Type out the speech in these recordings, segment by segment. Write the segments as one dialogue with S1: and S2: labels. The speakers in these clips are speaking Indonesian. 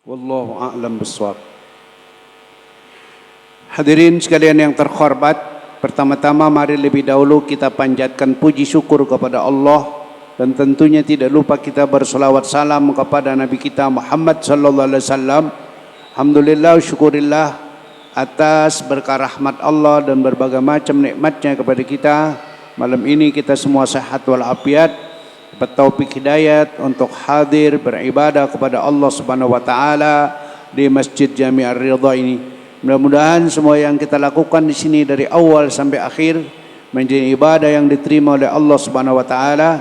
S1: Wallahu a'lam bishawab. Hadirin sekalian yang terhormat, pertama-tama mari lebih dahulu kita panjatkan puji syukur kepada Allah, dan tentunya tidak lupa kita bersolawat salam kepada Nabi kita Muhammad sallallahu alaihi wasallam. Alhamdulillah, syukurillah atas berkah rahmat Allah dan berbagai macam nikmatnya kepada kita. Malam ini kita semua sehat walafiat, dapat taufik hidayat untuk hadir beribadah kepada Allah Subhanahu wa taala di Masjid Jami' Ar-Ridha ini. Mudah-mudahan semua yang kita lakukan di sini dari awal sampai akhir menjadi ibadah yang diterima oleh Allah Subhanahu wa taala,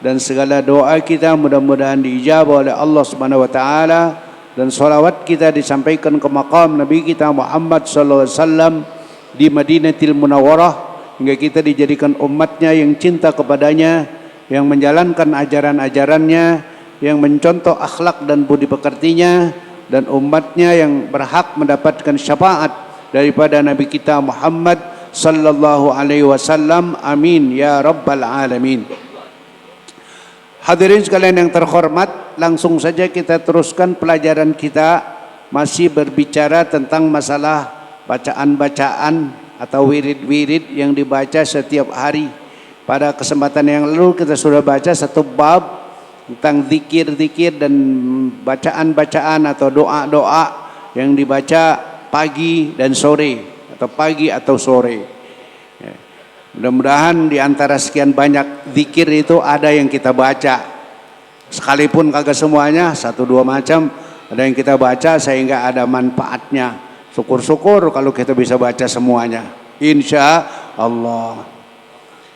S1: dan segala doa kita mudah-mudahan diijabah oleh Allah Subhanahu wa taala, dan salawat kita disampaikan ke maqam Nabi kita Muhammad sallallahu alaihi wasallam di Madinatul Munawwarah, hingga kita dijadikan umatnya yang cinta kepadanya, yang menjalankan ajaran-ajarannya, yang mencontoh akhlak dan budi pekertinya, dan umatnya yang berhak mendapatkan syafaat daripada Nabi kita Muhammad sallallahu alaihi wasallam. Amin ya rabbal alamin. Hadirin sekalian yang terhormat, langsung saja kita teruskan pelajaran kita, masih berbicara tentang masalah bacaan-bacaan atau wirid-wirid yang dibaca setiap hari. Pada kesempatan yang lalu kita sudah baca satu bab tentang zikir-zikir dan bacaan-bacaan atau doa-doa yang dibaca pagi dan sore atau pagi atau sore. Mudah-mudahan di antara sekian banyak zikir itu ada yang kita baca, sekalipun kagak semuanya, satu dua macam ada yang kita baca sehingga ada manfaatnya. Syukur-syukur kalau kita bisa baca semuanya, insya Allah.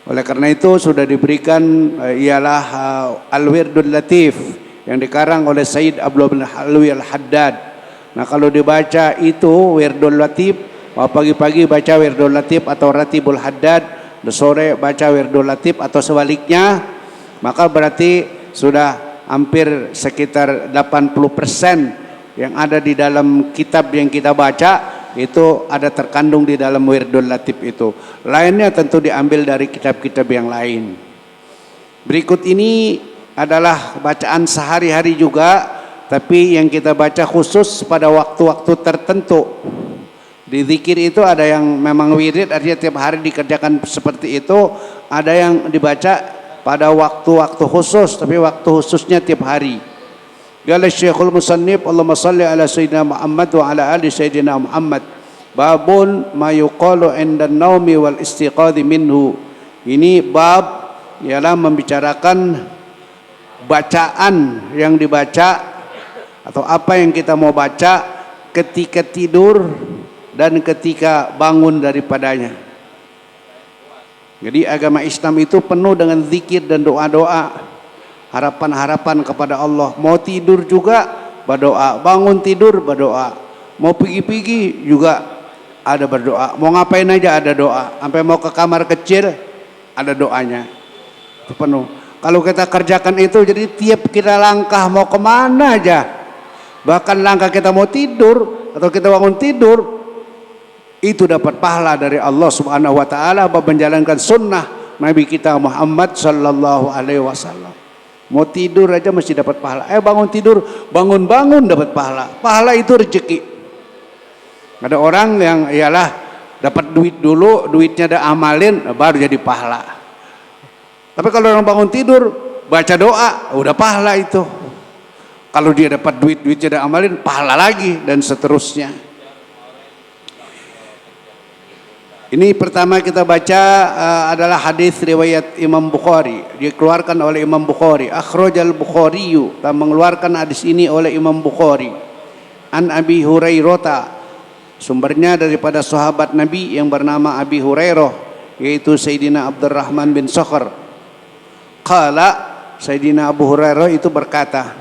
S1: Oleh karena itu sudah diberikan ialah Al-Wirdul Latif yang dikarang oleh Sayyid Abdullah bin Alwi Al-Haddad. Nah, kalau dibaca itu Wirdul Latif, pagi-pagi baca Wirdul Latif atau Ratibul Haddad, sore baca Wirdul Latif atau sebaliknya, maka berarti sudah hampir sekitar 80% yang ada di dalam kitab yang kita baca itu ada terkandung di dalam Wirdul Latif itu. Lainnya tentu diambil dari kitab-kitab yang lain. Berikut ini adalah bacaan sehari-hari juga, tapi yang kita baca khusus pada waktu-waktu tertentu. Di zikir itu ada yang memang wirid, artinya tiap hari dikerjakan seperti itu. Ada yang dibaca pada waktu-waktu khusus, tapi waktu khususnya tiap hari. Qala Syekhul Musannif Allahumma salli ala Sayyidina Muhammad wa ala ali Sayyidina Muhammad. Babun ma yuqalu inda naumi wal istiqadhi minhu. Ini bab ialah membicarakan bacaan yang dibaca atau apa yang kita mau baca ketika tidur dan ketika bangun daripadanya. Jadi agama Islam itu penuh dengan zikir dan doa-doa, harapan-harapan kepada Allah. Mau tidur juga berdoa, bangun tidur berdoa, mau pergi-pergi juga ada berdoa, mau ngapain aja ada doa, sampai mau ke kamar kecil ada doanya. Itu penuh. Kalau kita kerjakan itu, jadi tiap kita langkah mau kemana aja, bahkan langkah kita mau tidur atau kita bangun tidur, itu dapat pahala dari Allah Subhanahu wa taala menjalankan sunnah Nabi kita Muhammad sallallahu alaihi wasallam. Mau tidur aja mesti dapat pahala. Bangun tidur, bangun-bangun dapat pahala. Pahala itu rezeki. Ada orang yang ialah dapat duit dulu, duitnya ada amalin, baru jadi pahala. Tapi kalau orang bangun tidur, baca doa, udah pahala itu. Kalau dia dapat duit, duitnya ada amalin, pahala lagi, dan seterusnya. Ini pertama kita baca adalah hadis riwayat Imam Bukhari, dikeluarkan oleh Imam Bukhari. Akhrajal Bukhari, telah mengeluarkan hadis ini oleh Imam Bukhari. An Abi Hurairah, sumbernya daripada sahabat Nabi yang bernama Abi Hurairah, yaitu Sayyidina Abdurrahman bin Sakhr. Qala, Sayyidina Abu Hurairah itu berkata,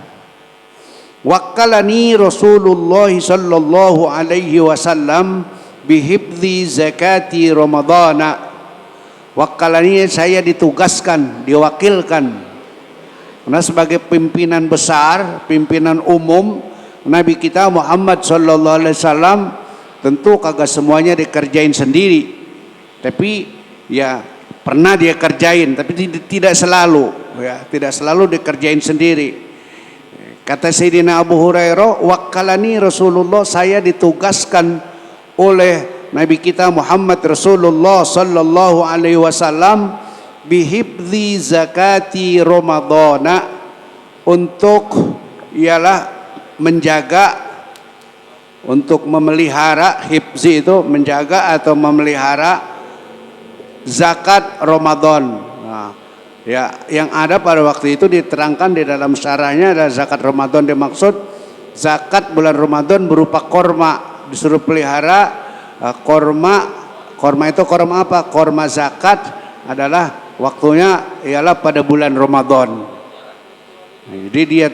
S1: Wakkalani Rasulullah sallallahu alaihi wasallam bihibdi zakati Ramadana. Wakkalani, saya ditugaskan, diwakilkan, karena sebagai pimpinan besar, pimpinan umum Nabi kita Muhammad sallallahu alaihi wasallam, tentu kagak semuanya dikerjain sendiri, tapi ya pernah dia kerjain, tapi tidak selalu, ya tidak selalu dikerjain sendiri. Kata Sayyidina Abu Hurairah, wakkalani Rasulullah, saya ditugaskan oleh Nabi kita Muhammad Rasulullah sallallahu alaihi wasallam bihibzi zakati Ramadana, untuk ialah menjaga, untuk memelihara, hifzi itu menjaga atau memelihara zakat Ramadan. Nah, ya, yang ada pada waktu itu diterangkan di dalam syarahnya adalah zakat Ramadan dimaksud zakat bulan Ramadan berupa korma, disuruh pelihara korma. Korma itu korma apa? Korma zakat adalah waktunya ialah pada bulan Ramadan. Nah, jadi dia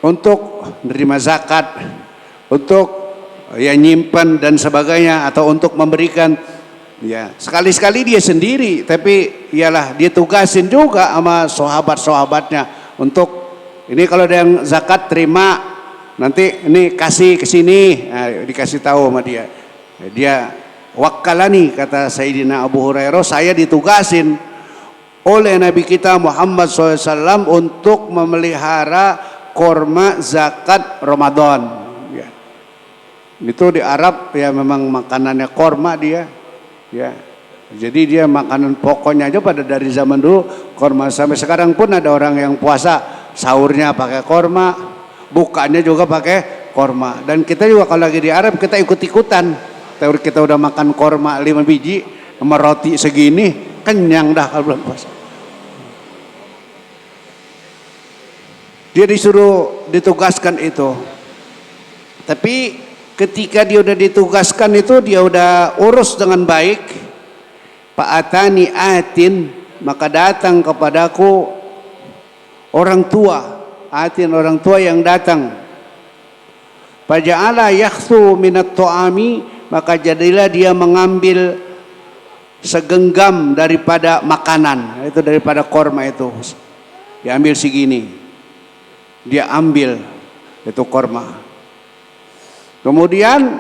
S1: untuk menerima zakat, untuk ya nyimpan dan sebagainya, atau untuk memberikan. Ya, sekali-sekali dia sendiri, tapi ialah dia tugasin juga sama sahabat-sahabatnya untuk ini kalau ada yang zakat terima, nanti ini kasih ke sini, nah, dikasih tahu sama dia. Dia wakkalani, kata Sayyidina Abu Hurairah, saya ditugasin oleh Nabi kita Muhammad SAW untuk memelihara korma zakat Ramadan. Ya. Itu di Arab ya memang makanannya korma dia. Ya, jadi dia makanan pokoknya aja pada dari zaman dulu korma, sampai sekarang pun ada orang yang puasa sahurnya pakai korma, bukanya juga pakai korma. Dan kita juga kalau lagi di Arab kita ikut-ikutan, kita udah makan korma 5 biji sama roti segini, kenyang dah kalau bulan puasa. Dia ditugaskan itu, tapi ketika dia udah ditugaskan itu, dia udah urus dengan baik. Pak atani atin, maka datang kepadaku orang tua. Atin, orang tua yang datang. Faja'ala yakhsu minat ta'ami, maka jadilah dia mengambil segenggam daripada makanan, itu daripada korma itu. Diambil segini, dia ambil itu korma. Kemudian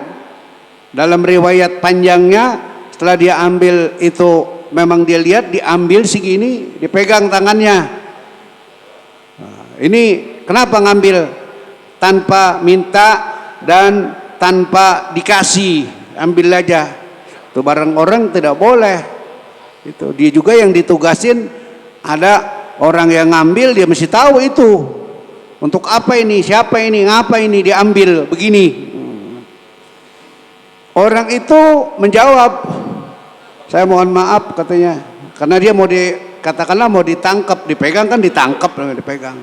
S1: dalam riwayat panjangnya, setelah dia ambil itu, memang dia lihat diambil segini, dipegang tangannya. Nah, ini kenapa ngambil tanpa minta dan tanpa dikasih, ambil aja. Itu barang orang tidak boleh. Itu dia juga yang ditugasin, ada orang yang ngambil, dia mesti tahu itu untuk apa ini, siapa ini, ngapa ini diambil begini. Orang itu menjawab, saya mohon maaf, katanya, karena dia mau katakanlah mau ditangkap, dipegang kan ditangkap, dipegang,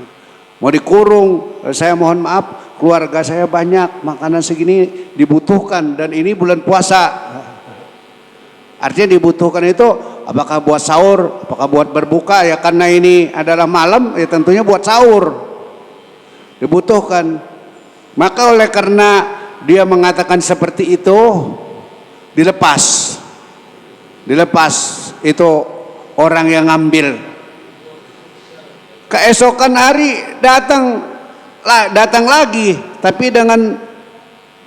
S1: mau dikurung. Saya mohon maaf, keluarga saya banyak, makanan segini dibutuhkan, dan ini bulan puasa. Artinya dibutuhkan itu apakah buat sahur, apakah buat berbuka, ya karena ini adalah malam, ya tentunya buat sahur, dibutuhkan. Maka oleh karena dia mengatakan seperti itu, dilepas itu orang yang ngambil. Keesokan hari datang lagi, tapi dengan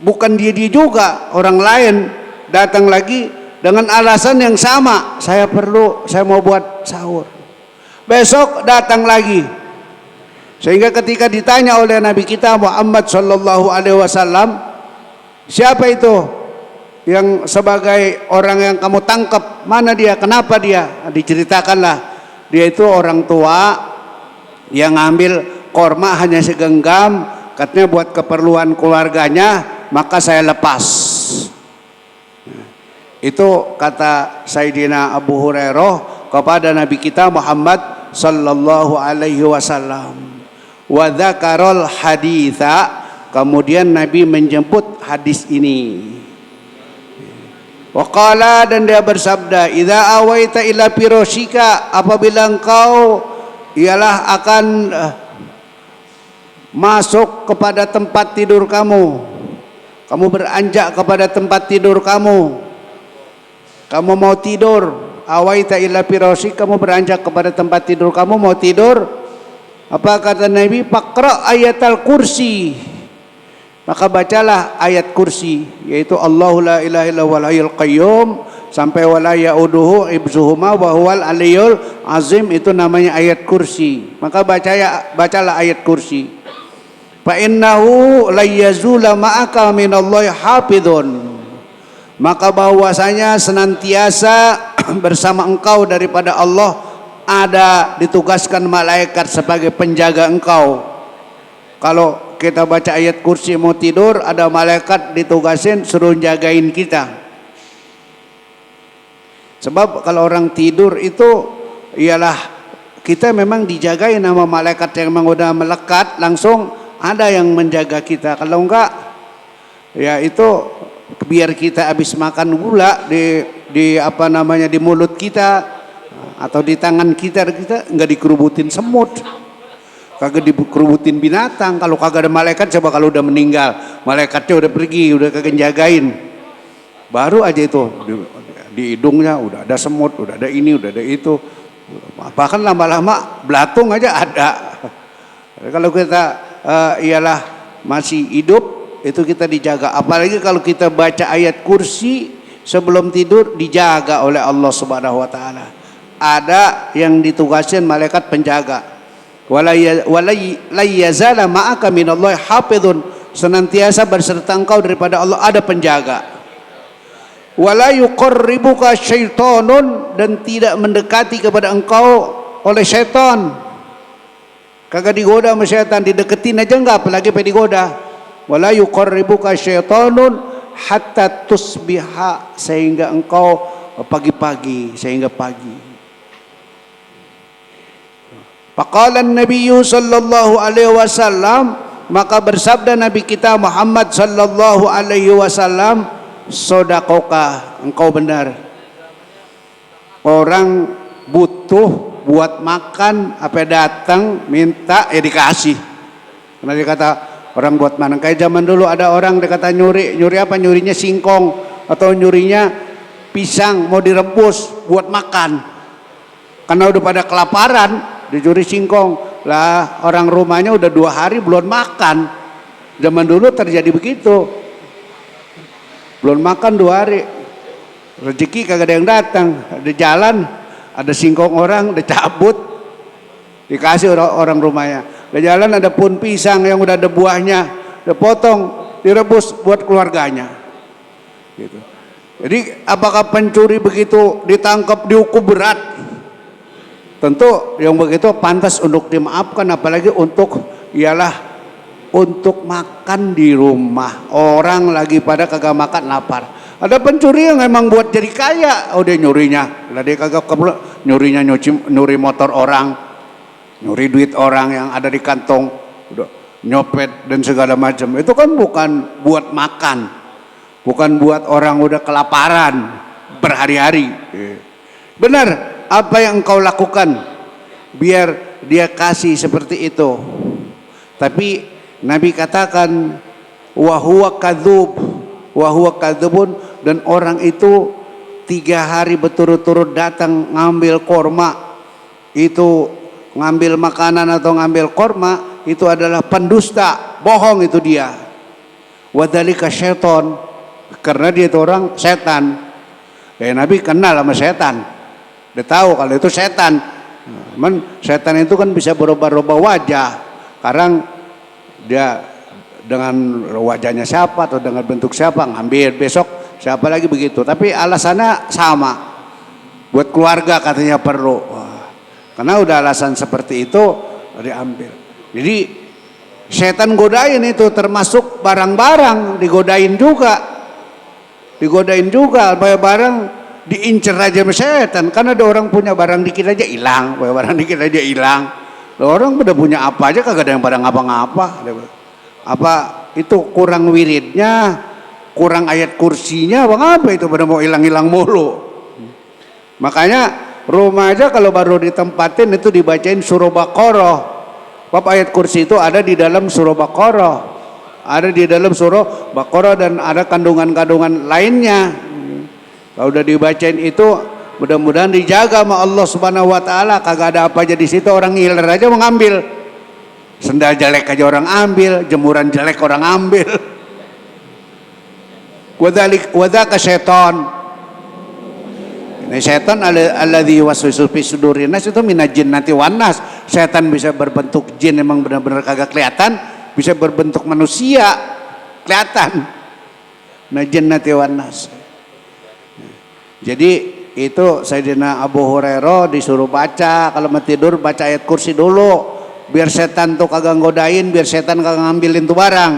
S1: bukan dia juga, orang lain datang lagi dengan alasan yang sama, saya mau buat sahur. Besok datang lagi, sehingga ketika ditanya oleh Nabi kita Muhammad sallallahu alaihi wasallam, siapa itu yang sebagai orang yang kamu tangkap, mana dia, kenapa dia? Diceritakanlah, dia itu orang tua yang ngambil korma hanya segenggam, katanya buat keperluan keluarganya, maka saya lepas. Itu kata Sayyidina Abu Hurairah kepada Nabi kita Muhammad sallallahu alaihi wasallam. Wa dzakarul haditsa, kemudian Nabi menjemput hadis ini. Waqala, dan dia bersabda, idza awaita ila firashika, apabila engkau ialah akan masuk kepada tempat tidur kamu, kamu beranjak kepada tempat tidur kamu mau tidur, awaita ila firashika, kamu beranjak kepada tempat tidur kamu mau tidur, apa kata Nabi? Faqra ayatal kursi, maka bacalah ayat kursi, yaitu Allahu la ilaha illa huwal hayyul qayyum sampai wala yauduhu ibzuhuma wa huwal aliyul azim, itu namanya ayat kursi. Maka bacalah ayat kursi. fa innahu la yazula ma'aka minallahi hafidun, maka bahwasanya senantiasa bersama engkau daripada Allah ada ditugaskan malaikat sebagai penjaga engkau. Kalau kita baca ayat kursi mau tidur, ada malaikat ditugasin suruh jagain kita. Sebab kalau orang tidur itu ialah kita memang dijagain sama malaikat yang memang udah melekat, langsung ada yang menjaga kita. Kalau enggak, ya itu biar kita habis makan gula di apa namanya di mulut kita atau di tangan kita enggak dikerubutin semut, kagak dikerubutin binatang. Kalau kagak ada malaikat, coba kalau udah meninggal, malaikatnya udah pergi, udah kagak jagain, baru aja itu di hidungnya udah ada semut, udah ada ini, udah ada itu, bahkan lama-lama belatung aja ada. Kalau kita ialah masih hidup, itu kita dijaga. Apalagi kalau kita baca ayat kursi sebelum tidur, dijaga oleh Allah Subhanahu wa taala. Ada yang ditugasin malaikat penjaga. Wala yazala ma'aka minallahi hafidun, senantiasa berserta engkau daripada Allah ada penjaga. Wala yuqarribuka syaitonun, dan tidak mendekati kepada engkau oleh syaitan. Kagak digoda sama syaitan, dideketin aja enggak, apalagi pe digoda. Wala yuqarribuka syaitonun hatta tusbiha, sehingga engkau pagi-pagi, sehingga pagi. Faqala an-nabiyyu sallallahu alaihi wasallam, maka bersabda Nabi kita Muhammad sallallahu alaihi wasallam, sodakoka, engkau benar. Orang butuh buat makan, apa datang minta ya dikasih. Karena dia kata orang buat mana, kayak zaman dulu ada orang dia kata nyuri apa, nyurinya singkong atau nyurinya pisang mau direbus buat makan. Karena udah pada kelaparan, dicuri singkong lah, orang rumahnya udah 2 hari belum makan. Zaman dulu terjadi begitu, belum makan 2 hari, rezeki kagak ada yang datang. Ada jalan, ada singkong orang, ada cabut, dikasih orang rumahnya. Ada jalan, ada pohon pisang yang udah ada buahnya, udah potong, direbus buat keluarganya. Gitu. Jadi apakah pencuri begitu ditangkap dihukum berat? Tentu yang begitu pantas untuk dimaafkan, apalagi untuk ialah untuk makan di rumah. Orang lagi pada kagak makan, lapar. Ada pencuri yang emang buat jadi kaya, oh dia nyurinya. Lah dia kagak nyurinya nyuri motor orang, nyuri duit orang yang ada di kantong, udah nyopet dan segala macam. Itu kan bukan buat makan, bukan buat orang udah kelaparan berhari-hari. Benar apa yang engkau lakukan biar dia kasih seperti itu. Tapi Nabi katakan wa huwa kadzubun, dan orang itu 3 hari berturut-turut datang ngambil korma, itu ngambil makanan atau ngambil korma, itu adalah pendusta, bohong itu dia. Wadzalika syaiton, karena dia itu orang setan. Nabi kenal sama setan, dia tahu kalau itu setan. Setan itu kan bisa berubah-ubah wajah. Sekarang dia dengan wajahnya siapa atau dengan bentuk siapa ngambil, besok siapa lagi begitu. Tapi alasannya sama, buat keluarga katanya perlu. Karena udah alasan seperti itu diambil. Jadi setan godain itu, termasuk barang-barang digodain juga, barang diincer aja sama setan. Karena ada orang punya barang dikit aja hilang, orang udah punya apa aja kagak ada yang pada ngapa-ngapa. Apa itu kurang wiridnya, kurang ayat kursinya, apa itu pada mau hilang-hilang mulu. Makanya rumah aja kalau baru ditempatin itu dibacain surah Baqarah. Bab ayat kursi itu ada di dalam surah Baqarah, dan ada kandungan-kandungan lainnya. Kalau udah dibacain itu, mudah-mudahan dijaga sama Allah Subhanahu wa taala, kagak ada apa aja di situ, orang ngiler aja mengambil. Sendal jelek aja orang ambil, jemuran jelek orang ambil. Wadzaka syaitan. Ini setan alladzi waswisu fi sudurin nas, itu minal jinnati wan nas. Setan bisa berbentuk jin, emang benar-benar kagak kelihatan, bisa berbentuk manusia, kelihatan. Nah jannati wan nas. Jadi itu Sayyidina Abu Hurairah disuruh baca, kalau mau tidur baca ayat kursi dulu, biar setan tuh kagak ngodain, biar setan kagak ngambilin tuh barang.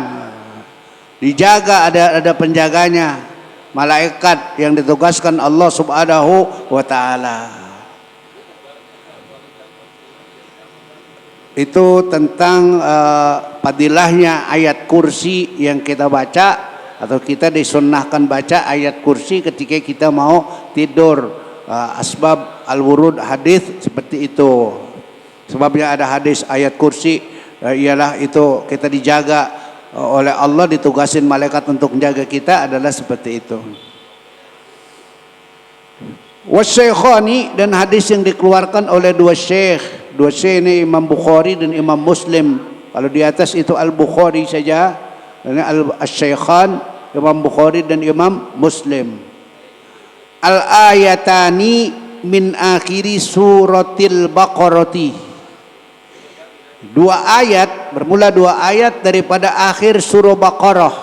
S1: Dijaga, ada penjaganya, malaikat yang ditugaskan Allah Subhanahu wa taala. Itu tentang fadilahnya ayat kursi yang kita baca, atau kita disunnahkan baca ayat kursi ketika kita mau tidur. Asbab al-wurud hadis seperti itu. Sebabnya ada hadis ayat kursi ialah itu kita dijaga oleh Allah, ditugasin malaikat untuk menjaga kita, adalah seperti itu. Wasyaikhani, dan hadis yang dikeluarkan oleh dua syekh ini Imam Bukhari dan Imam Muslim. Kalau di atas itu Al-Bukhari saja, ini Al-Syaikhan Imam Bukhari dan Imam Muslim. Al-ayatani min akhiri suratil Baqarati. Bermula dua ayat daripada akhir surah Baqarah.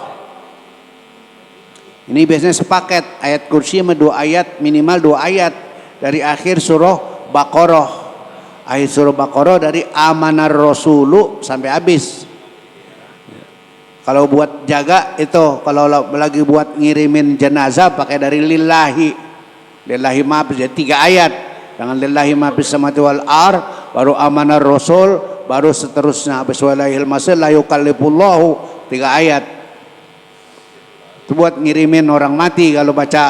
S1: Ini biasanya sepaket, ayat kursi sama dua ayat, minimal dua ayat dari akhir surah Baqarah. Akhir surah Baqarah dari amanar rasulu sampai habis. Kalau buat jaga itu, kalau lagi buat ngirimin jenazah pakai dari lillahi ma jadi 3 ayat. Dengan lillahi ma fis samawati wal ard, baru amanar rasul, baru seterusnya habis walahil masal la yukallifullahu 3 ayat. Itu buat ngirimin orang mati. Kalau baca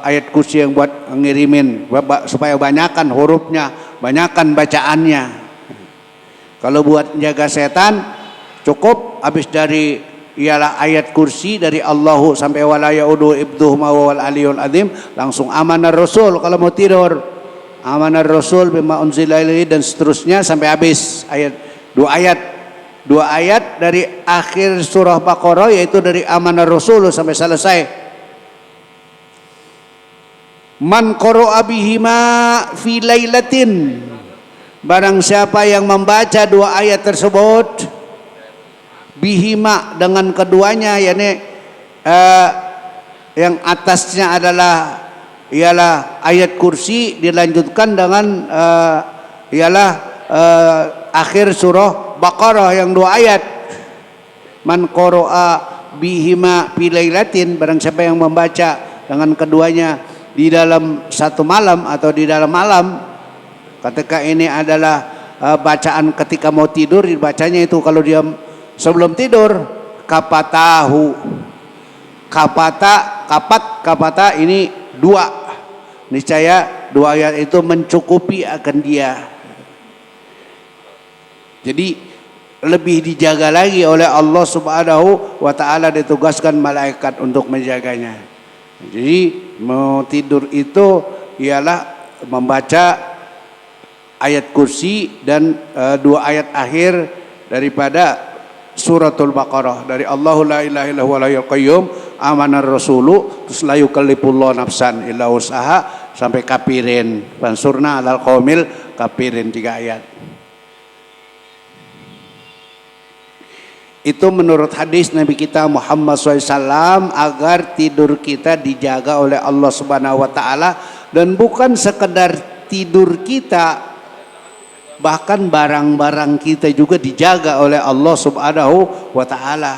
S1: ayat kursi yang buat ngirimin supaya banyakan hurufnya, banyakan bacaannya. Kalau buat jaga setan cukup habis dari ialah ayat kursi dari Allahu sampai wala yaudu ibduhuma wal aliyul azim, langsung amanar rasul. Kalau mau tidur amanar rasul bima unzila ilaihi dan seterusnya sampai habis ayat. Dua ayat dari akhir surah Baqarah, yaitu dari amanar rasul sampai selesai. Man qara'a bihima fi lailatin, barang siapa yang membaca dua ayat tersebut, bihima dengan keduanya, yakni yang atasnya ialah ayat kursi, dilanjutkan dengan ialah akhir surah Baqarah yang 2 ayat. Man qara'a bihima fi lailatin, barang siapa yang membaca dengan keduanya di dalam satu malam atau di dalam malam. Ketika ini adalah bacaan ketika mau tidur, dibacanya itu kalau dia sebelum tidur. Kapata ini 2. Niscaya 2 ayat itu mencukupi akan dia. Jadi lebih dijaga lagi oleh Allah Subhanahu wa taala, ditugaskan malaikat untuk menjaganya. Jadi mau tidur itu ialah membaca ayat kursi dan 2 ayat akhir daripada suratul Baqarah, dari Allahu la ilaha illallah wa la qayyum amanar rasulu, terus la yukallifullahu nafsan illa usaha sampai kafirin, fansurna alal qaumil kafirin, 3 ayat. Itu menurut hadis Nabi kita Muhammad SAW, agar tidur kita dijaga oleh Allah Subhanahu wa taala, dan bukan sekedar tidur kita, bahkan barang-barang kita juga dijaga oleh Allah Subhanahu wa taala.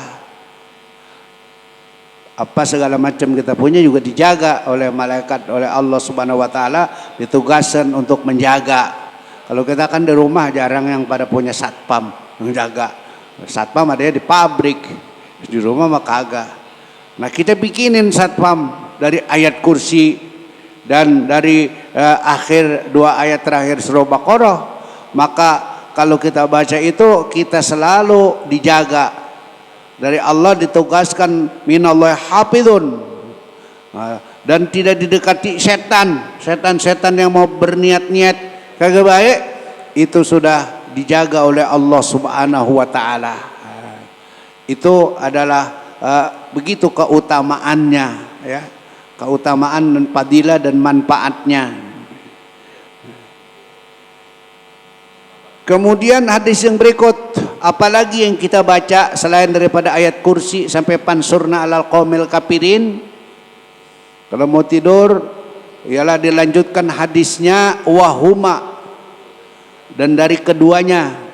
S1: Apa segala macam kita punya juga dijaga oleh malaikat, oleh Allah Subhanahu wa taala, ditugaskan untuk menjaga. Kalau kita kan di rumah jarang yang pada punya satpam menjaga. Satpam adanya di pabrik, di rumah mah kagak. Nah kita bikinin satpam dari ayat kursi dan dari akhir 2 ayat terakhir surah Baqarah. Maka kalau kita baca itu, kita selalu dijaga dari Allah, ditugaskan minallahi hafizun, dan tidak didekati setan yang mau berniat-niat kagak baik, itu sudah dijaga oleh Allah Subhanahu wa taala. Itu adalah begitu keutamaannya, ya, keutamaan dan fadilah dan manfaatnya. Kemudian hadis yang berikut, apalagi yang kita baca selain daripada ayat kursi sampai pansurna alal qaumil kafirin. Kalau mau tidur ialah dilanjutkan hadisnya wahuma, dan dari keduanya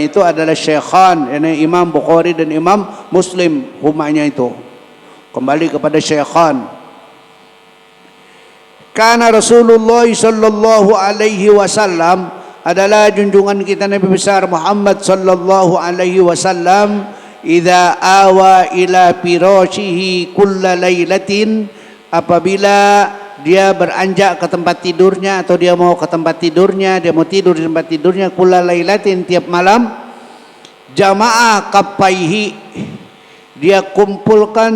S1: itu adalah syekhan, ini Imam Bukhari dan Imam Muslim, humanya itu kembali kepada syekhan. Karena Rasulullah sallallahu alaihi wasallam adalah junjungan kita Nabi besar Muhammad sallallahu alaihi wasallam, idza awa ila firashihi kulla lailatin, apabila dia beranjak ke tempat tidurnya atau dia mau ke tempat tidurnya, dia mau tidur di tempat tidurnya, kulla lailatin, tiap malam, jama'a kaffaihi, dia kumpulkan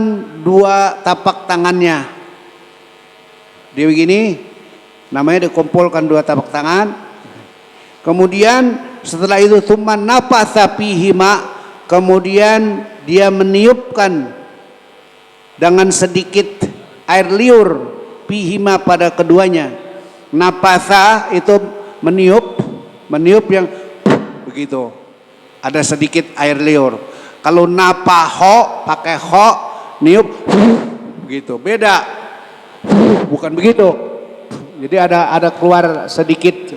S1: dua tapak tangannya. Dia begini, namanya dikumpulkan dua tapak tangan. Kemudian setelah itu tsumma nafatha fihima, kemudian dia meniupkan dengan sedikit air liur fihima pada keduanya. Nafatha itu meniup yang begitu, ada sedikit air liur. Kalau napaho pakai ho, niup begitu, beda, bukan begitu. Jadi ada keluar sedikit,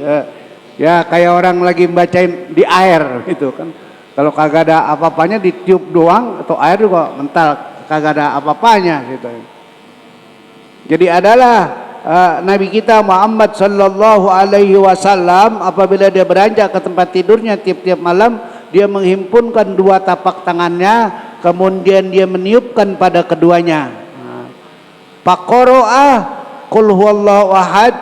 S1: ya kayak orang lagi bacain di air gitu kan. Kalau kagak ada apa-apanya ditiup doang, atau air juga mental, kagak ada apa-apanya gitu. Jadi adalah Nabi kita Muhammad sallallahu alaihi wasallam apabila dia beranjak ke tempat tidurnya tiap-tiap malam, dia menghimpunkan dua tapak tangannya, kemudian dia meniupkan pada keduanya. Faqara'a qul huwallahu ahad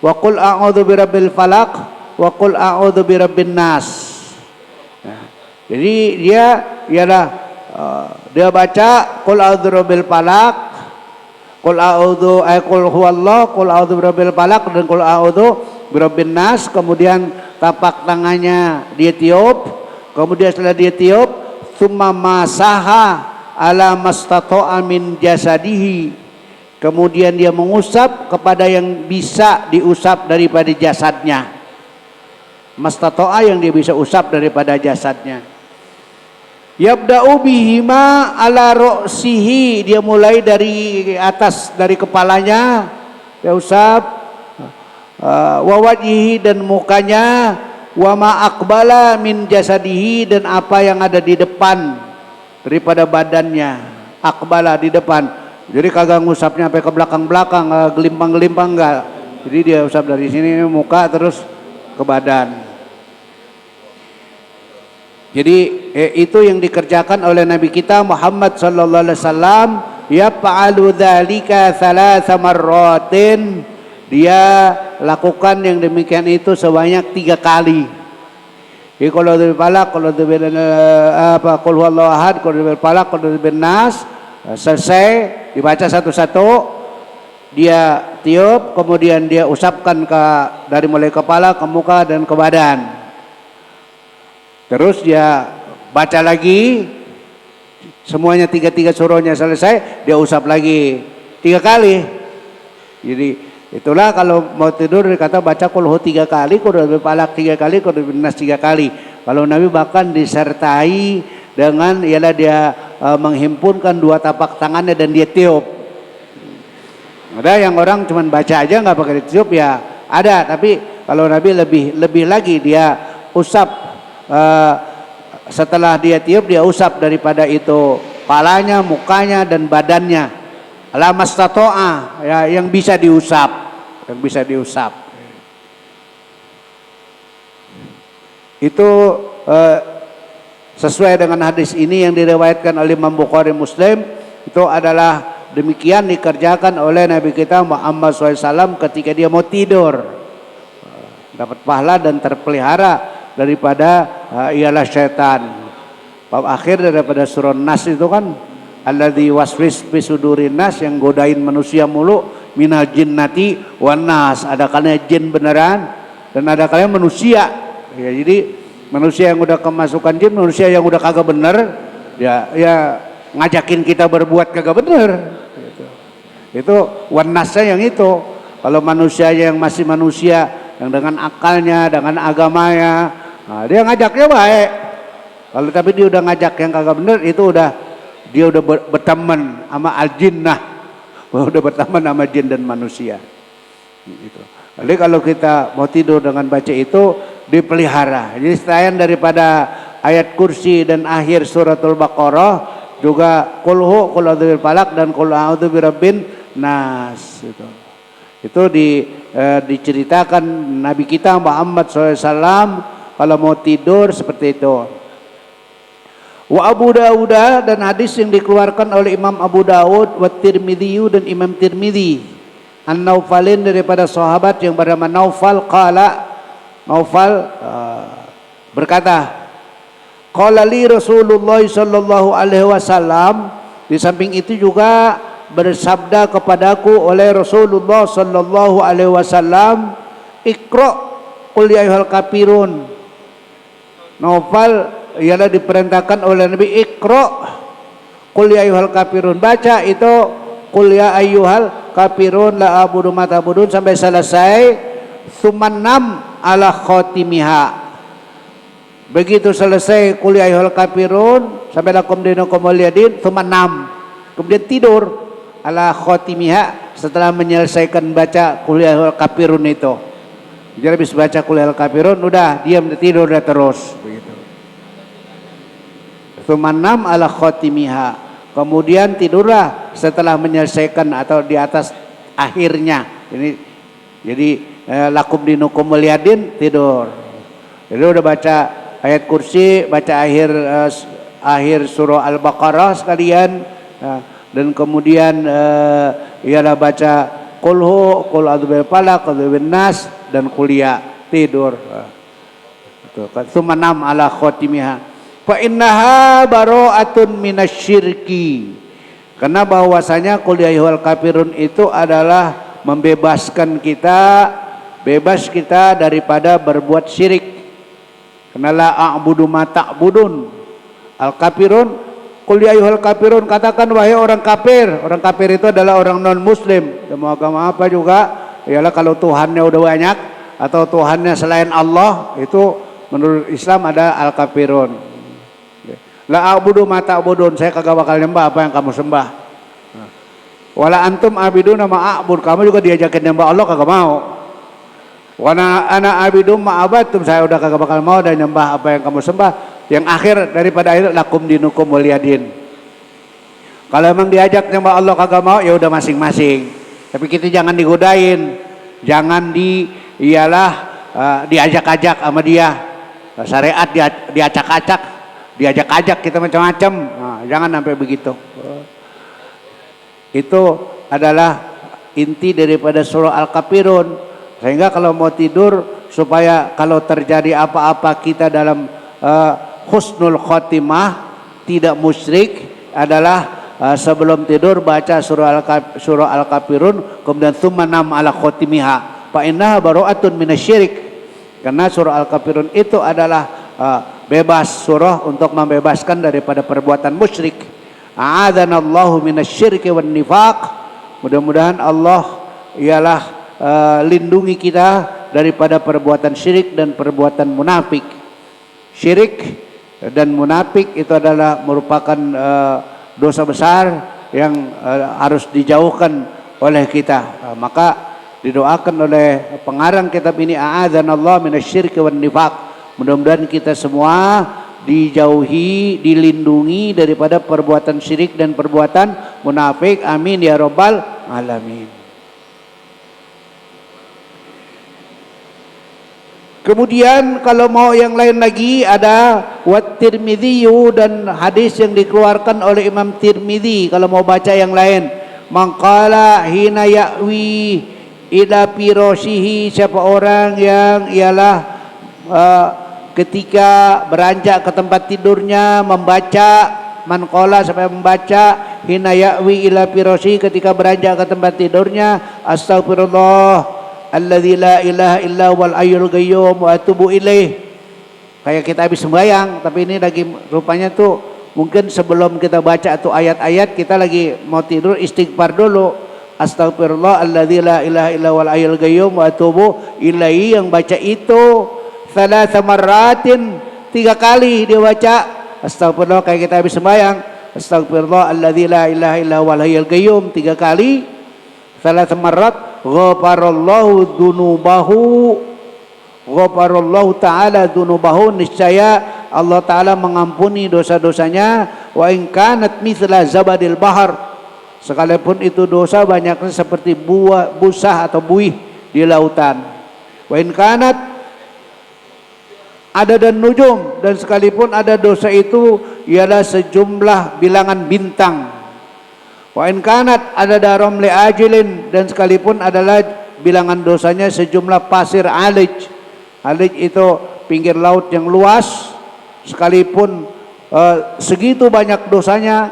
S1: wa qul a'udzu birabbil falaq wa qul a'udzu birabbin nas. Jadi dia baca qul a'udzu birabbil falaq, qul a'udzu qul huwallahu, qul a'udzu birabbil falaq, dan qul a'udzu birabbin nas. Kemudian tapak tangannya dia tiup, kemudian setelah dia tiup tsumma masaha ala mastata'a min jasadihi, kemudian dia mengusap kepada yang bisa diusap daripada jasadnya. Mastata'a yang dia bisa usap daripada jasadnya. Yabda'u bihima ala ra'sihi, dia mulai dari atas, dari kepalanya dia usap, wa wajhihi, dan mukanya, wa ma aqbala min jasadihi, dan apa yang ada di depan daripada badannya. Aqbala di depan, jadi kagak ngusapnya sampai ke belakang-belakang, gelimpang-gelimpang enggak. Jadi dia usap dari sini muka terus ke badan. Jadi itu yang dikerjakan oleh Nabi kita Muhammad sallallahu alaihi wasallam. Yaf'alu dzalika thalatha marratin, dia lakukan yang demikian itu sebanyak 3 kali. Jadi kalau dari falaq, kalau dari qul huwallahu ahad, kalau dari falaq, kalau dari nas, selesai dibaca satu-satu, dia tiup, kemudian dia usapkan dari mulai kepala ke muka dan ke badan. Terus dia baca lagi semuanya, 3 surahnya selesai, dia usap lagi 3 kali. Jadi itulah kalau mau tidur dikata baca qul hu 3 kali, qul hu falaq 3 kali, qul hu nas 3 kali. Kalau Nabi bahkan disertai dengan ialah dia menghimpunkan 2 tapak tangannya dan dia tiup. Ada yang orang cuman baca aja nggak pakai ditiup, ya ada, tapi kalau Nabi lebih lagi dia usap. Setelah dia tiup, dia usap daripada itu kepalanya, mukanya, dan badannya. Alamastato'a, ya, yang bisa diusap, itu sesuai dengan hadis ini yang diriwayatkan oleh Imam Bukhari Muslim. Itu adalah demikian dikerjakan oleh Nabi kita Muhammad SAW ketika dia mau tidur, dapat pahala dan terpelihara daripada ialah syaitan. Bab akhir daripada surah Nas itu kan, alladzi waswis fi sudurin nas, yang godain manusia mulu, minal jinnati wan nas. Ada kalanya jin beneran dan ada kalanya manusia. Ya, jadi manusia yang udah kemasukan jin, manusia yang udah kagak bener, ya ngajakin kita berbuat kagak bener. Gitu. Itu wan nasnya yang itu. Kalau manusia yang masih manusia, yang dengan akalnya, dengan agamanya, nah, dia ngajaknya baik. Kalau tapi dia udah ngajak yang kagak bener, itu udah dia udah berteman sama al-jinnah, udah berteman sama jin dan manusia. Gitu. Jadi kalau kita mau tidur dengan baca itu dipelihara. Jadi selain daripada ayat kursi dan akhir suratul Baqarah, juga qul a'udzu falaq dan qul a'udzu birabbin nas. Itu diceritakan Nabi kita Muhammad SAW kalau mau tidur seperti itu. Wa Abu Dawud, dan hadis yang dikeluarkan oleh Imam Abu Dawud, wa Tirmidzi dan Imam Tirmidzi, An-Naufalin daripada sahabat yang bernama Naufal, Naufal berkata, qala li Rasulullah sallallahu alaihi wasallam, di samping itu juga bersabda kepadaku oleh Rasulullah sallallahu alaihi wasallam, Iqra qul ya ayyuhal kafirun. Naufal ialah diperintahkan oleh Nabi, Iqra qul ya ayyuhal kafirun, baca itu qul ya ayyuhal kafirun la a'budu ma ta'budun sampai selesai. Sumanam ala khatimiha, begitu selesai qul ya ayyuhal kafirun sampai lakum dinukum waliyadin, sumanam, kemudian tidur ala khatimiha setelah menyelesaikan baca qul ya ayyuhal kafirun itu. Jadi habis baca qul ya ayyuhal kafirun udah diam, tidur udah terus begitu. Sumanam ala khatimiha, kemudian tidurlah setelah menyelesaikan atau di atas akhirnya. Ini jadi lakum dinukum waliyadin, tidur. Jadi udah baca ayat kursi, baca akhir surah Al-Baqarah sekalian, dan kemudian ialah baca qul a'udzu birabbil falaq, qul a'udzu birabbin nas dan kuliah, tidur. Itu kan sumanam ala khatimiha. Fa innaha bara'atun minasyirki, karena bahwasanya qul ya ayyuhal kafirun itu adalah membebaskan kita, bebas kita daripada berbuat syirik. Karena la a'budu ma ta'budun, al kafirun qul ya ayyuhal kafirun, katakan wahai orang kafir. Orang kafir itu adalah orang non muslim, mau agama apa juga, ialah kalau Tuhannya udah banyak atau Tuhannya selain Allah, itu menurut Islam ada al kafirun. La a'budu ma ta'budun, saya kagak bakal nyembah apa yang kamu sembah. Wala antum abiduna ma a'bud, kamu juga diajakin nyembah Allah kagak mau. Wana ana abidum ma abadtum, saya udah kagak bakal mau dan nyembah apa yang kamu sembah. Yang akhir daripada itu lakum dinukum waliyadin. Kalau emang diajak nyembah Allah kagak mau, ya udah masing-masing. Tapi kita jangan digodain, jangan diajak-ajak sama dia. Syariat diacak-acak, diajak-ajak kita macam-macam. Nah, jangan sampai begitu. Itu adalah inti daripada surah Al-Kafirun. Sehingga kalau mau tidur, supaya kalau terjadi apa-apa kita dalam husnul khotimah, tidak musyrik, adalah sebelum tidur baca surah Al-Kafirun, kemudian sumanam ala khotimiha fa innaha bara'atun minasyirik. Karena surah Al-Kafirun itu adalah bebas, surah untuk membebaskan daripada perbuatan musyrik. A'adzanallahu minasyirki wan nifaq. Mudah-mudahan Allah ialah lindungi kita daripada perbuatan syirik dan perbuatan munafik. Syirik dan munafik itu adalah merupakan dosa besar yang harus dijauhkan oleh kita. Maka didoakan oleh pengarang kitab ini, a'adzanallahu minasyirki wan nifaq. Mudah-mudahan kita semua dijauhi, dilindungi daripada perbuatan syirik dan perbuatan munafik. Amin ya rabbal alamin. Kemudian kalau mau yang lain lagi ada wat Tirmidzi, dan hadis yang dikeluarkan oleh Imam Tirmidzi. Kalau mau baca yang lain, mangqala hina ya'wi ila firashihi, siapa orang yang ialah ketika beranjak ke tempat tidurnya membaca, manqala sampai membaca, hina ya'wi ila firashihi, ketika beranjak ke tempat tidurnya, astagfirullah alladzi la ilaha illa wal hayyul qayyum wa atubu ilaih. Kayak kita habis sembahyang, tapi ini lagi rupanya tuh mungkin sebelum kita baca tuh ayat-ayat, kita lagi mau tidur, istighfar dulu. Astagfirullah alladzi la ilaha illa wal hayyul qayyum wa atubu ilaihi, yang baca itu 3 marratin, 3 kali dia baca. astagfirullah kayak kita habis sembahyang, astagfirullah alladzi la ilaha illa huwal hayyul qayyum 3 kali, salat marrat, ghafarallahu dzunubahu, ghafarallahu ta'ala dzunubahu, niscaya Allah Ta'ala mengampuni dosa-dosanya, wa in kanat mithla zabadil bahar, sekalipun itu dosa banyaknya seperti busa atau buih di lautan, wa in kanat ada dan nujum, dan sekalipun ada dosa itu ialah sejumlah bilangan bintang, wa in kanat ada darom li ajilin, dan sekalipun adalah bilangan dosanya sejumlah pasir alij. Alij itu pinggir laut yang luas, sekalipun segitu banyak dosanya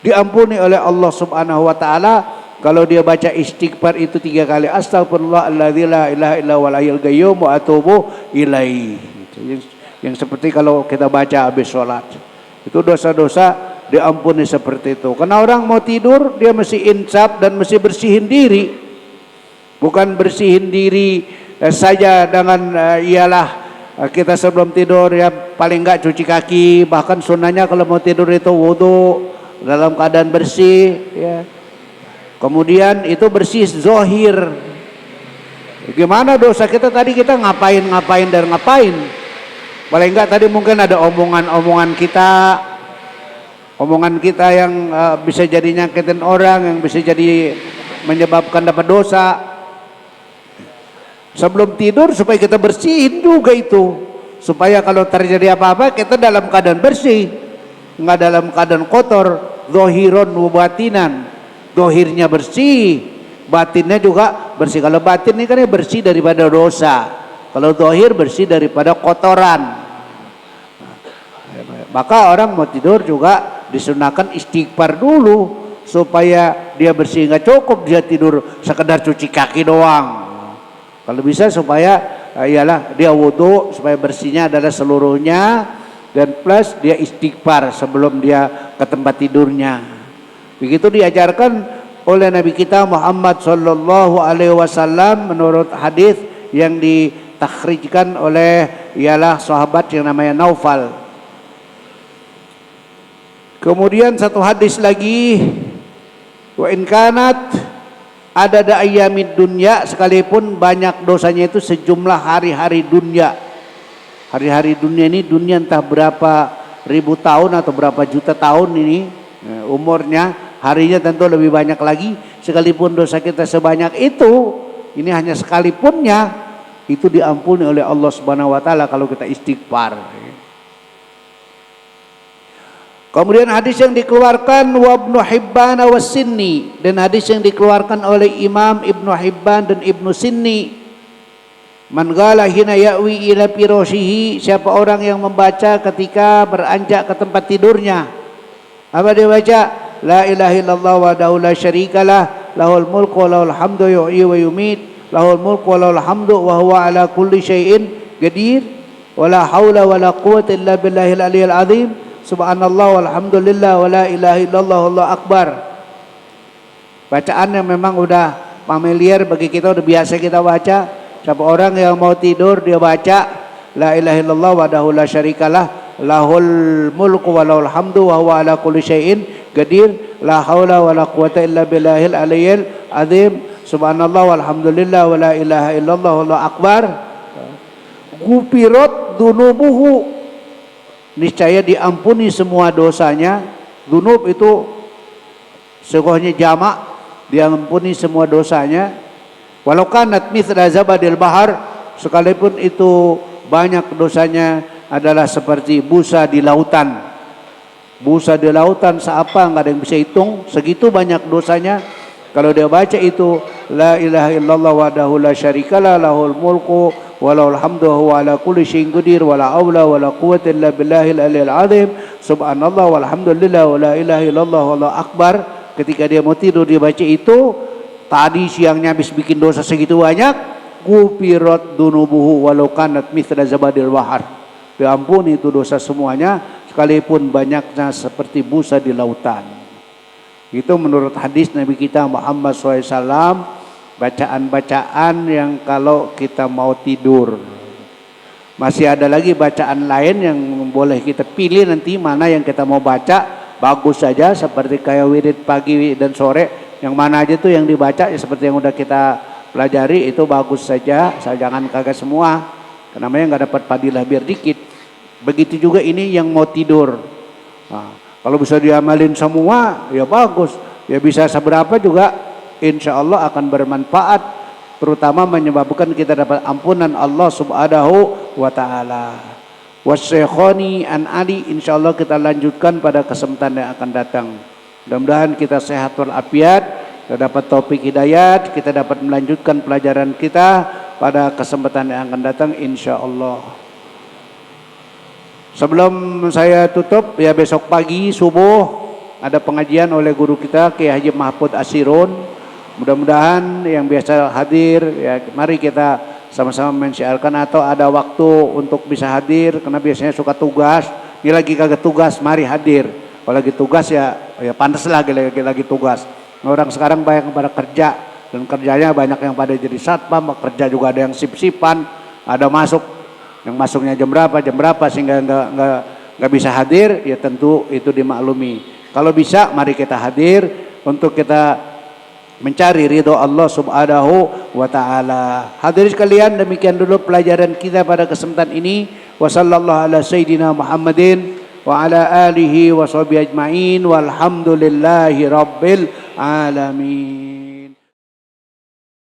S1: diampuni oleh Allah Subhanahu wa taala kalau dia baca istighfar itu 3 kali, astagfirullahaladzim la ilaha illa huwal hayyul qayyum wa atubu ilaihi. Yang seperti kalau kita baca habis sholat, itu dosa-dosa diampuni seperti itu. Karena orang mau tidur dia mesti insaf dan mesti bersihin diri, bukan bersihin diri saja dengan ialah kita sebelum tidur ya paling enggak cuci kaki, bahkan sunnahnya kalau mau tidur itu wudu dalam keadaan bersih ya. Kemudian itu bersih zohir. Gimana dosa kita tadi, kita ngapain dan ngapain? Paling enggak tadi mungkin ada omongan kita yang bisa jadi nyakitin orang, yang bisa jadi menyebabkan dapat dosa. Sebelum tidur supaya kita bersihin juga itu, supaya kalau terjadi apa-apa kita dalam keadaan bersih, nggak dalam keadaan kotor. Zohiron wabatinan, zohirnya bersih, batinnya juga bersih. Kalau batin ini kan bersih daripada dosa, kalau zohir bersih daripada kotoran. Maka orang mau tidur juga disunahkan istighfar dulu supaya dia bersih. Nggak cukup dia tidur sekedar cuci kaki doang. Kalau bisa supaya ialah dia wudu supaya bersihnya adalah seluruhnya, dan plus dia istighfar sebelum dia ke tempat tidurnya. Begitu diajarkan oleh Nabi kita Muhammad sallallahu alaihi wasallam menurut hadis yang ditakhrijkan oleh ialah sahabat yang namanya Naufal. Kemudian satu hadis lagi, wa in kanat ada ayamid dunya, sekalipun banyak dosanya itu sejumlah hari-hari dunia. Hari-hari dunia ini, dunia entah berapa ribu tahun atau berapa juta tahun ini umurnya, harinya tentu lebih banyak lagi. Sekalipun dosa kita sebanyak itu, ini hanya sekalipunnya itu diampuni oleh Allah Subhanahu wa taala kalau kita istighfar. Kemudian hadis yang dikeluarkan wa Ibnu Hibban wa Sinni, dan hadis yang dikeluarkan oleh Imam Ibnu Hibban dan Ibnu Sinni, man qala hina ya'wi ila firashihi, siapa orang yang membaca ketika beranjak ke tempat tidurnya, apa dia baca? La ilaha illallah wahdahu la syarikalah, lahul mulku wa lahul hamdu yuhyi wa yumit, lahul mulku wa lahul hamdu wa huwa ala kulli syai'in qadir, wa la haula wa la quwwata illa billahil aliyyil azim, subhanallah walhamdulillah wa la ilaha illallah wallahu akbar. Bacaan yang memang udah familiar bagi kita, udah biasa kita baca. Siapa orang yang mau tidur dia baca la ilaha illallah wahdahu la syarikalah, lahul mulku wa lahul hamdu wa huwa ala kulli syai'in qadir, la haula wa la quwwata illa billahil aliyyil azim, subhanallah walhamdulillah wa la ilaha illallah wallahu akbar. Gufirat dunubuhu, niscaya diampuni semua dosanya. Dunub itu segohnya jamak, diampuni semua dosanya. Walau kanat mithla zabadil bahar, sekalipun itu banyak dosanya adalah seperti busa di lautan. Busa di lautan seapa nggak ada yang bisa hitung, segitu banyak dosanya. Kalau dia baca itu la ilaha illallah wahdahu la syarikalah, lahul mulku wa lahul hamdu wa huwa ala kulli syai'in qadir, wa la haula wa la quwwata illa billahil aliyyil azim, subhanallah walhamdulillah wa la ilaha illallah wallahu akbar. Ketika dia mau tidur dia baca itu, tadi siangnya habis bikin dosa segitu banyak, gufirat dunubuhu walau kanat mithla zabadil bahar, diampuni itu dosa semuanya sekalipun banyaknya seperti busa di lautan. Itu menurut hadis Nabi kita Muhammad SAW, bacaan-bacaan yang kalau kita mau tidur. Masih ada lagi bacaan lain yang boleh kita pilih nanti mana yang kita mau baca. Bagus saja seperti kayak wirid pagi dan sore. Yang mana aja tuh yang dibaca ya seperti yang udah kita pelajari itu bagus saja. Saya jangan kagak semua. Namanya nggak dapat fadilah biar dikit. Begitu juga ini yang mau tidur. Nah, kalau bisa diamalin semua ya bagus. Ya bisa seberapa juga insya Allah akan bermanfaat. Terutama menyebabkan kita dapat ampunan Allah subhanahu wa ta'ala. Wasyaikhoni an Ali, insya Allah kita lanjutkan pada kesempatan yang akan datang. Mudah-mudahan kita sehat walafiat, kita dapat taufik hidayat, kita dapat melanjutkan pelajaran kita pada kesempatan yang akan datang insya Allah. Sebelum saya tutup, ya besok pagi subuh ada pengajian oleh guru kita Kiai Haji Mahfud Asirun. Mudah-mudahan yang biasa hadir, ya mari kita sama-sama mensiarkan atau ada waktu untuk bisa hadir karena biasanya suka tugas. Ini lagi kagak tugas, mari hadir. Kalau lagi tugas ya pantas lagi tugas. Orang sekarang banyak yang pada kerja dan kerjanya banyak yang pada jadi satpam, kerja juga ada yang sip-sipan, ada masuk yang masuknya jam berapa sehingga nggak bisa hadir, ya tentu itu dimaklumi. Kalau bisa mari kita hadir untuk kita mencari ridho Allah subhanahu wa ta'ala. Hadirin sekalian, demikian dulu pelajaran kita pada kesempatan ini. Wa sallallahu ala sayyidina Muhammadin wa ala alihi wa sahbihi ajma'in walhamdulillahi rabbil alamin.